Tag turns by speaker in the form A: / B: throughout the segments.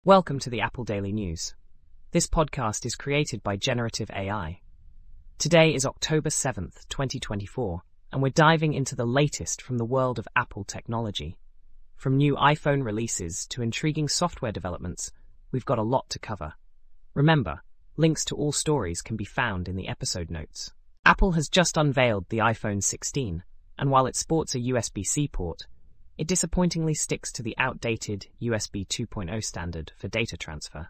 A: Welcome to the Apple Daily News. This podcast is created by Generative AI. Today is October 7th, 2024, and we're diving into the latest from the world of Apple technology. From new iPhone releases to intriguing software developments, we've got a lot to cover. Remember, links to all stories can be found in the episode notes. Apple has just unveiled the iPhone 16, and while it sports a USB-C port, it disappointingly sticks to the outdated USB 2.0 standard for data transfer.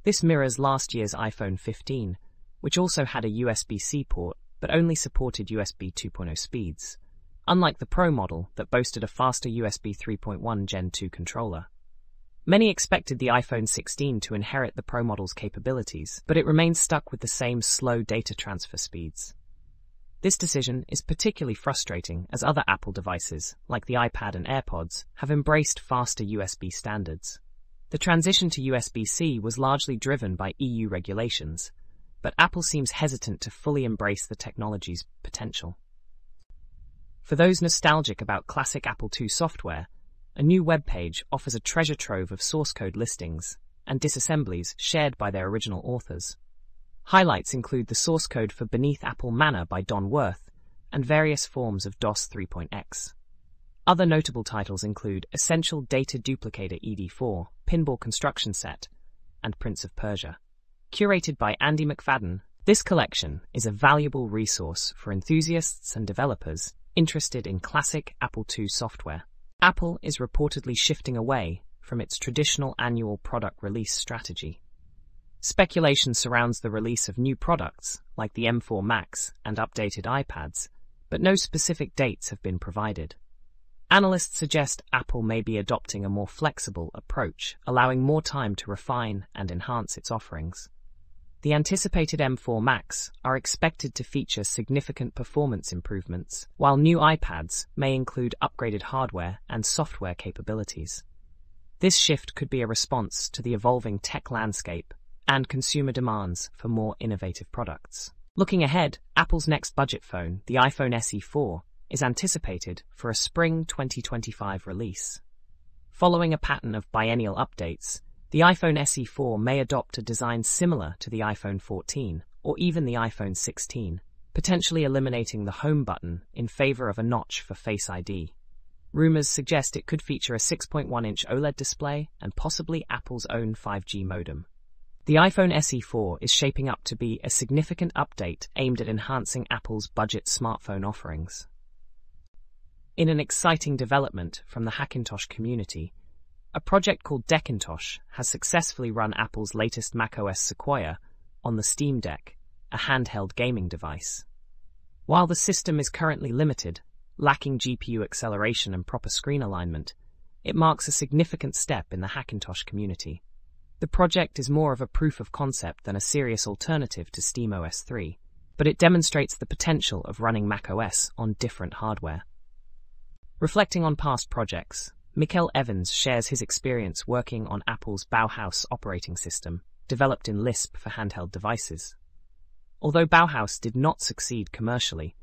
A: This mirrors last year's iPhone 15, which also had a USB-C port but only supported USB 2.0 speeds, unlike the Pro model that boasted a faster USB 3.1 Gen 2 controller. Many expected the iPhone 16 to inherit the Pro model's capabilities, but it remains stuck with the same slow data transfer speeds. This decision is particularly frustrating as other Apple devices, like the iPad and AirPods, have embraced faster USB standards. The transition to USB-C was largely driven by EU regulations, but Apple seems hesitant to fully embrace the technology's potential. For those nostalgic about classic Apple II software, a new webpage offers a treasure trove of source code listings and disassemblies shared by their original authors. Highlights include the source code for Beneath Apple Manor by Don Worth and various forms of DOS 3.x. Other notable titles include Essential Data Duplicator ED4, Pinball Construction Set, and Prince of Persia. Curated by Andy McFadden, this collection is a valuable resource for enthusiasts and developers interested in classic Apple II software. Apple is reportedly shifting away from its traditional annual product release strategy. Speculation surrounds the release of new products, like the M4 Max and updated iPads, but no specific dates have been provided. Analysts suggest Apple may be adopting a more flexible approach, allowing more time to refine and enhance its offerings. The anticipated M4 Max are expected to feature significant performance improvements, while new iPads may include upgraded hardware and software capabilities. This shift could be a response to the evolving tech landscape and consumer demands for more innovative products. Looking ahead, Apple's next budget phone, the iPhone SE4, is anticipated for a spring 2025 release. Following a pattern of biennial updates, the iPhone SE4 may adopt a design similar to the iPhone 14 or even the iPhone 16, potentially eliminating the Home button in favor of a notch for Face ID. Rumors suggest it could feature a 6.1-inch OLED display and possibly Apple's own 5G modem. The iPhone SE4 is shaping up to be a significant update aimed at enhancing Apple's budget smartphone offerings. In an exciting development from the Deckintosh community, a project called Deckintosh has successfully run Apple's latest macOS Sequoia on the Steam Deck, a handheld gaming device. While the system is currently limited, lacking GPU acceleration and proper screen alignment, it marks a significant step in the Deckintosh community. The project is more of a proof of concept than a serious alternative to SteamOS 3, but it demonstrates the potential of running macOS on different hardware. Reflecting on past projects, Mikel Evins shares his experience working on Apple's Bauhaus operating system, developed in Lisp for handheld devices. Although Bauhaus did not succeed commercially,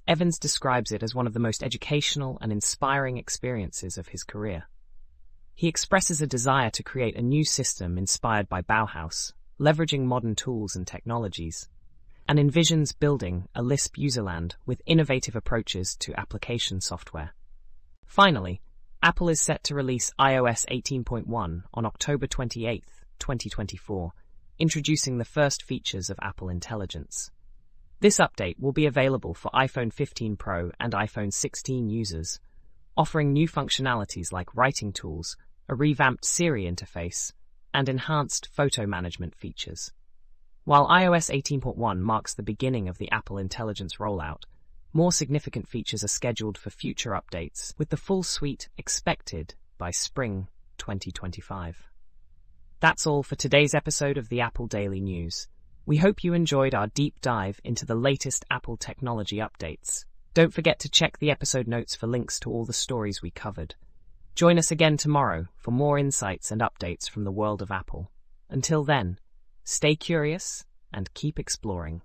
A: Evins describes it as one of the most educational and inspiring experiences of his career. He expresses a desire to create a new system inspired by Bauhaus, leveraging modern tools and technologies, and envisions building a Lisp userland with innovative approaches to application software. Finally, Apple is set to release iOS 18.1 on October 28, 2024, introducing the first features of Apple Intelligence. This update will be available for iPhone 15 Pro and iPhone 16 users, offering new functionalities like writing tools, a revamped Siri interface, and enhanced photo management features. While iOS 18.1 marks the beginning of the Apple Intelligence rollout, more significant features are scheduled for future updates, with the full suite expected by spring 2025. That's all for today's episode of the Apple Daily News. We hope you enjoyed our deep dive into the latest Apple technology updates. Don't forget to check the episode notes for links to all the stories we covered. Join us again tomorrow for more insights and updates from the world of Apple. Until then, stay curious and keep exploring.